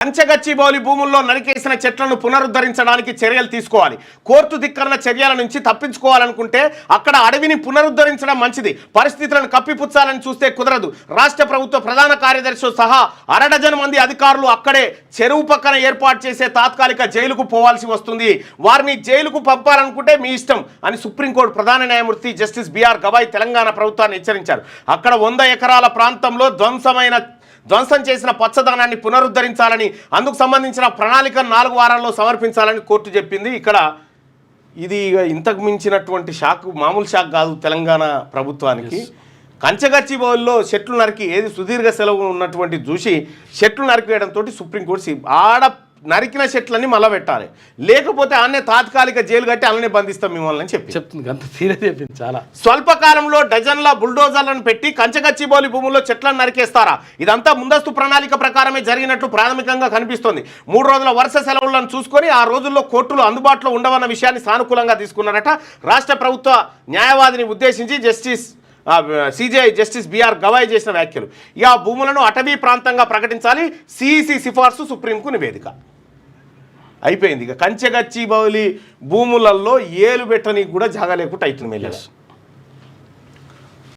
పంచగచ్చిబౌలి భూముల్లో నరికేసిన చెట్లను పునరుద్ధరించడానికి చర్యలు తీసుకోవాలి. కోర్టు ధిక్కరణ చర్యల నుంచి తప్పించుకోవాలనుకుంటే అక్కడ అడవిని పునరుద్ధరించడం మంచిది. పరిస్థితులను కప్పిపుచ్చాలని చూస్తే కుదరదు. రాష్ట్ర ప్రభుత్వ ప్రధాన కార్యదర్శి సహా అరడజన్ మంది అధికారులు అక్కడే చెరువు పక్కన ఏర్పాటు చేసే తాత్కాలిక జైలుకు పోవాల్సి వస్తుంది. వారిని జైలుకు పంపాలనుకుంటే మీ ఇష్టం అని సుప్రీంకోర్టు ప్రధాన న్యాయమూర్తి జస్టిస్ బిఆర్ గవాయ్ తెలంగాణ ప్రభుత్వాన్ని హెచ్చరించారు. అక్కడ 100 ఎకరాల ప్రాంతంలో ధ్వంసం చేసిన పచ్చదనాన్ని పునరుద్ధరించాలని, అందుకు సంబంధించిన ప్రణాళికను 4 వారాల్లో సమర్పించాలని కోర్టు చెప్పింది. ఇక్కడ ఇది ఇంతకు మించినటువంటి షాక్ మామూలు షాక్ కాదు తెలంగాణ ప్రభుత్వానికి. కంచగచ్చిబౌలిలో చెట్లు నరికి ఏది సుదీర్ఘ సెలవు ఉన్నటువంటి చూసి చెట్లు నరికివేయడంతో సుప్రీంకోర్టు ఆడ నరికిన చెట్లని మళ్ళీ పెట్టాలి, లేకపోతే ఆనే తాత్కాలిక జైలు కట్టి అలానే బంధిస్తాం మిమ్మల్ని అని చెప్తుంది. అంత సీరియస్ చెప్పింది. చాలా స్వల్పకాలంలో డజన్ల బుల్డోజర్లను పెట్టి కంచగచ్చిబౌలి భూముల్లో చెట్లను నరికేస్తారా? ఇదంతా ముందస్తు ప్రణాళిక ప్రకారమే జరిగినట్లు ప్రాథమికంగా కనిపిస్తోంది. 3 రోజుల వరుస సెలవులను చూసుకొని ఆ రోజుల్లో కోర్టులు అందుబాటులో ఉండవన్న విషయాన్ని సానుకూలంగా తీసుకున్నారట. రాష్ట్ర ప్రభుత్వ న్యాయవాదిని ఉద్దేశించి సిజేఐ జస్టిస్ బిఆర్ గవాయ్ చేసిన వ్యాఖ్యలు. ఇక ఆ భూములను అటవీ ప్రాంతంగా ప్రకటించాలి, సిఈసి సిఫార్సు సుప్రీంకు నివేదిక. అయిపోయింది. ఇక కంచగచ్చిబౌలి భూములలో ఏలు పెట్టని కూడా జాగా లేకుండా అవుతుంది.